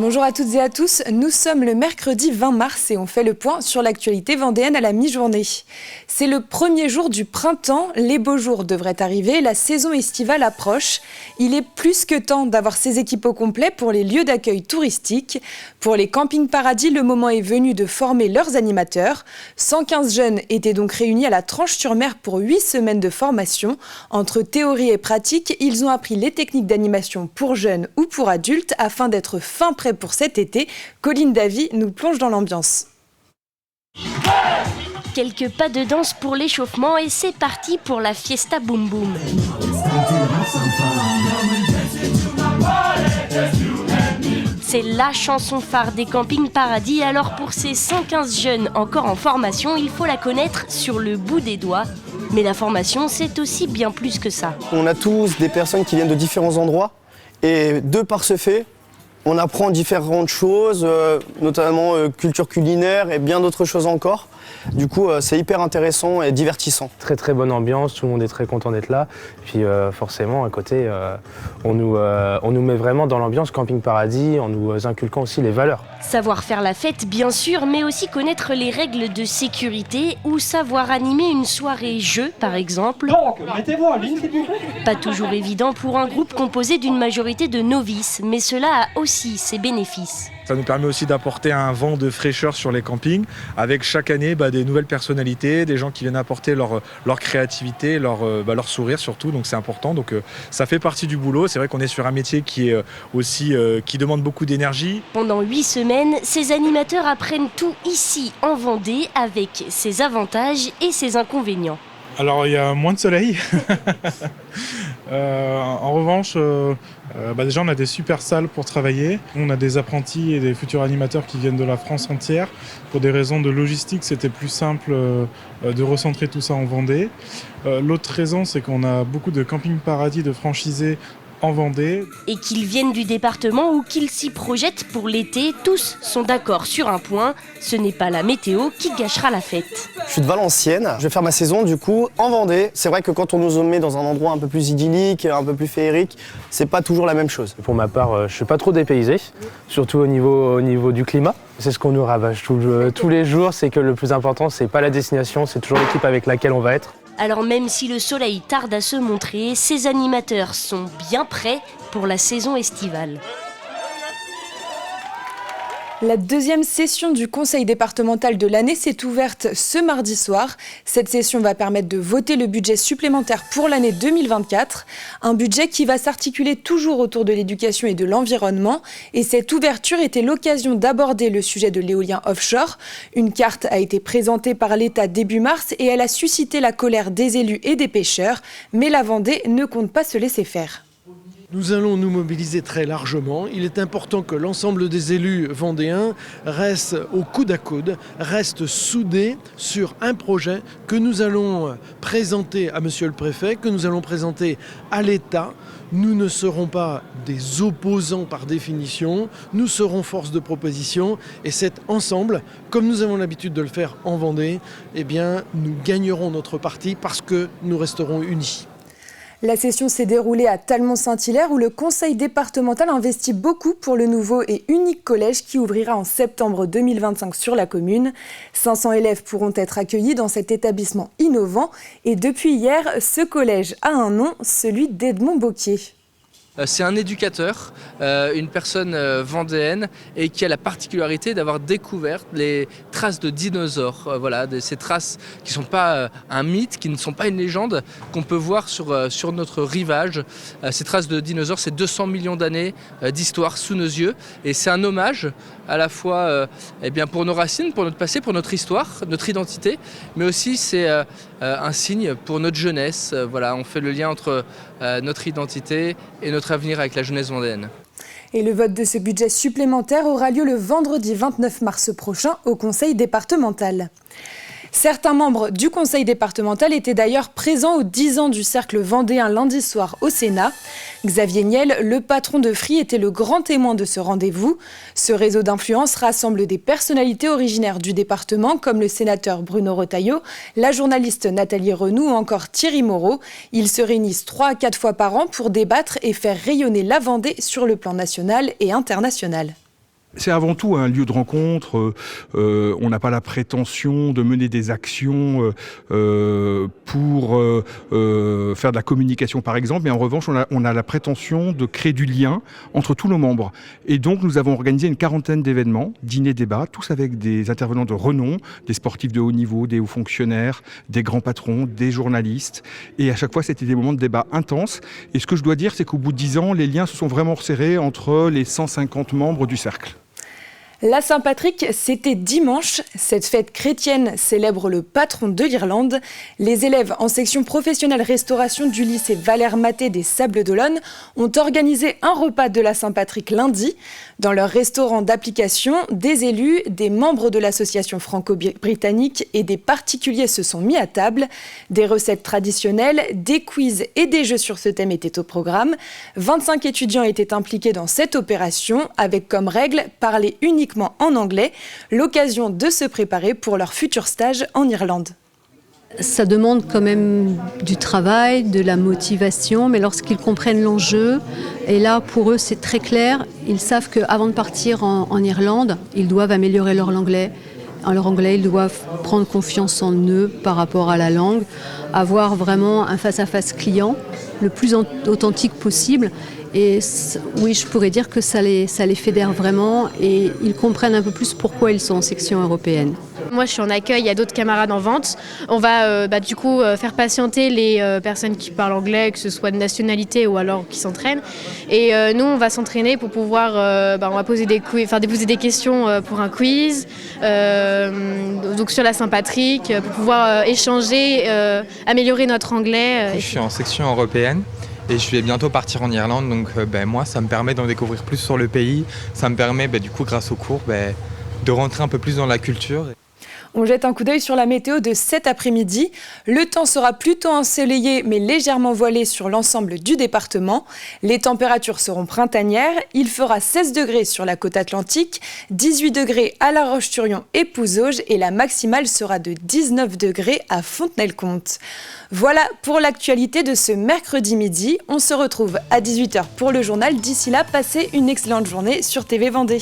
Bonjour à toutes et à tous, nous sommes le mercredi 20 mars et on fait le point sur l'actualité vendéenne à la mi-journée. C'est le premier jour du printemps, les beaux jours devraient arriver, la saison estivale approche. Il est plus que temps d'avoir ces équipes au complet pour les lieux d'accueil touristiques. Pour les campings paradis, le moment est venu de former leurs animateurs. 115 jeunes étaient donc réunis à la Tranche-sur-Mer pour 8 semaines de formation. Entre théorie et pratique, ils ont appris les techniques d'animation pour jeunes ou pour adultes afin d'être fin prêts pour cet été. Colline Davy nous plonge dans l'ambiance. Quelques pas de danse pour l'échauffement et c'est parti pour la Fiesta Boom Boom. C'est la chanson phare des campings paradis, alors pour ces 115 jeunes encore en formation, il faut la connaître sur le bout des doigts. Mais la formation, c'est aussi bien plus que ça. On a tous des personnes qui viennent de différents endroits et de par ce fait, on apprend différentes choses, notamment culture culinaire et bien d'autres choses encore. Du coup, c'est hyper intéressant et divertissant. Très très bonne ambiance, tout le monde est très content d'être là. Puis forcément, à côté, on nous met vraiment dans l'ambiance camping paradis en nous inculquant aussi les valeurs. Savoir faire la fête, bien sûr, mais aussi connaître les règles de sécurité ou savoir animer une soirée jeu, par exemple. Donc, mettez-vous en ligne, s'il vous plaît. Pas toujours évident pour un groupe composé d'une majorité de novices, mais cela a aussi ses bénéfices. Ça nous permet aussi d'apporter un vent de fraîcheur sur les campings, avec chaque année des nouvelles personnalités, des gens qui viennent apporter leur créativité, leur sourire surtout, donc c'est important. Donc ça fait partie du boulot. C'est vrai qu'on est sur un métier qui est aussi qui demande beaucoup d'énergie. Pendant 8 semaines, ces animateurs apprennent tout ici en Vendée, avec ses avantages et ses inconvénients. Alors il y a moins de soleil. En revanche, déjà on a des super salles pour travailler. On a des apprentis et des futurs animateurs qui viennent de la France entière. Pour des raisons de logistique, c'était plus simple de recentrer tout ça en Vendée. L'autre raison, c'est qu'on a beaucoup de camping paradis de franchisés en Vendée. Et qu'ils viennent du département ou qu'ils s'y projettent pour l'été, tous sont d'accord sur un point, ce n'est pas la météo qui gâchera la fête. Je suis de Valenciennes, je vais faire ma saison du coup en Vendée. C'est vrai que quand on nous met dans un endroit un peu plus idyllique, un peu plus féerique, c'est pas toujours la même chose. Pour ma part, je suis pas trop dépaysé, surtout au niveau du climat. C'est ce qu'on nous rabâche tous les jours, c'est que le plus important, c'est pas la destination, c'est toujours l'équipe avec laquelle on va être. Alors même si le soleil tarde à se montrer, ces animateurs sont bien prêts pour la saison estivale. La deuxième session du conseil départemental de l'année s'est ouverte ce mardi soir. Cette session va permettre de voter le budget supplémentaire pour l'année 2024. Un budget qui va s'articuler toujours autour de l'éducation et de l'environnement. Et cette ouverture était l'occasion d'aborder le sujet de l'éolien offshore. Une carte a été présentée par l'État début mars et elle a suscité la colère des élus et des pêcheurs. Mais la Vendée ne compte pas se laisser faire. Nous allons nous mobiliser très largement. Il est important que l'ensemble des élus vendéens restent au coude à coude, restent soudés sur un projet que nous allons présenter à Monsieur le Préfet, que nous allons présenter à l'État. Nous ne serons pas des opposants par définition, nous serons force de proposition et c'est ensemble, comme nous avons l'habitude de le faire en Vendée, nous gagnerons notre parti parce que nous resterons unis. La session s'est déroulée à Talmont-Saint-Hilaire où le conseil départemental investit beaucoup pour le nouveau et unique collège qui ouvrira en septembre 2025 sur la commune. 500 élèves pourront être accueillis dans cet établissement innovant. Et depuis hier, ce collège a un nom, celui d'Edmond Bocquier. C'est un éducateur, une personne vendéenne et qui a la particularité d'avoir découvert les traces de dinosaures. Ces traces qui ne sont pas un mythe, qui ne sont pas une légende, qu'on peut voir sur notre rivage. Ces traces de dinosaures, c'est 200 millions d'années d'histoire sous nos yeux. Et c'est un hommage à la fois pour nos racines, pour notre passé, pour notre histoire, notre identité, mais aussi c'est un signe pour notre jeunesse. On fait le lien entre notre identité et notre avenir avec la jeunesse vendéenne. Et le vote de ce budget supplémentaire aura lieu le vendredi 29 mars prochain au conseil départemental. Certains membres du conseil départemental étaient d'ailleurs présents aux 10 ans du cercle vendéen lundi soir au Sénat. Xavier Niel, le patron de Free, était le grand témoin de ce rendez-vous. Ce réseau d'influence rassemble des personnalités originaires du département comme le sénateur Bruno Retailleau, la journaliste Nathalie Renoux ou encore Thierry Moreau. Ils se réunissent 3 à 4 fois par an pour débattre et faire rayonner la Vendée sur le plan national et international. C'est avant tout un lieu de rencontre. On n'a pas la prétention de mener des actions pour faire de la communication, par exemple, mais en revanche, on a la prétention de créer du lien entre tous nos membres. Et donc, nous avons organisé une 40aine d'événements, dîners-débats, tous avec des intervenants de renom, des sportifs de haut niveau, des hauts fonctionnaires, des grands patrons, des journalistes. Et à chaque fois, c'était des moments de débat intenses. Et ce que je dois dire, c'est qu'au bout de 10 ans, les liens se sont vraiment resserrés entre les 150 membres du cercle. La Saint-Patrick, c'était dimanche. Cette fête chrétienne célèbre le patron de l'Irlande. Les élèves en section professionnelle restauration du lycée Valère Maté des Sables-d'Olonne ont organisé un repas de la Saint-Patrick lundi. Dans leur restaurant d'application, des élus, des membres de l'association franco-britannique et des particuliers se sont mis à table. Des recettes traditionnelles, des quiz et des jeux sur ce thème étaient au programme. 25 étudiants étaient impliqués dans cette opération avec comme règle parler uniquement en anglais, l'occasion de se préparer pour leur futur stage en Irlande. Ça demande quand même du travail, de la motivation, mais lorsqu'ils comprennent l'enjeu, et là pour eux c'est très clair, ils savent qu'avant de partir en Irlande, ils doivent améliorer leur anglais. Leur anglais, ils doivent prendre confiance en eux par rapport à la langue, avoir vraiment un face-à-face client le plus authentique possible. Et oui, je pourrais dire que ça les fédère vraiment et ils comprennent un peu plus pourquoi ils sont en section européenne. Moi, je suis en accueil, il y a d'autres camarades en vente. On va du coup faire patienter les personnes qui parlent anglais, que ce soit de nationalité ou alors qui s'entraînent. Et nous, on va s'entraîner pour pouvoir, on va poser poser des questions pour un quiz, donc sur la Saint-Patrick, pour pouvoir échanger, améliorer notre anglais. Je suis en section européenne. Et je vais bientôt partir en Irlande, donc moi, ça me permet d'en découvrir plus sur le pays. Ça me permet, du coup, grâce aux cours, de rentrer un peu plus dans la culture. On jette un coup d'œil sur la météo de cet après-midi. Le temps sera plutôt ensoleillé mais légèrement voilé sur l'ensemble du département. Les températures seront printanières. Il fera 16 degrés sur la côte atlantique, 18 degrés à La Roche-sur-Yon et Pouzauges et la maximale sera de 19 degrés à Fontenay-le-Comte. Voilà pour l'actualité de ce mercredi midi. On se retrouve à 18h pour le journal. D'ici là, passez une excellente journée sur TV Vendée.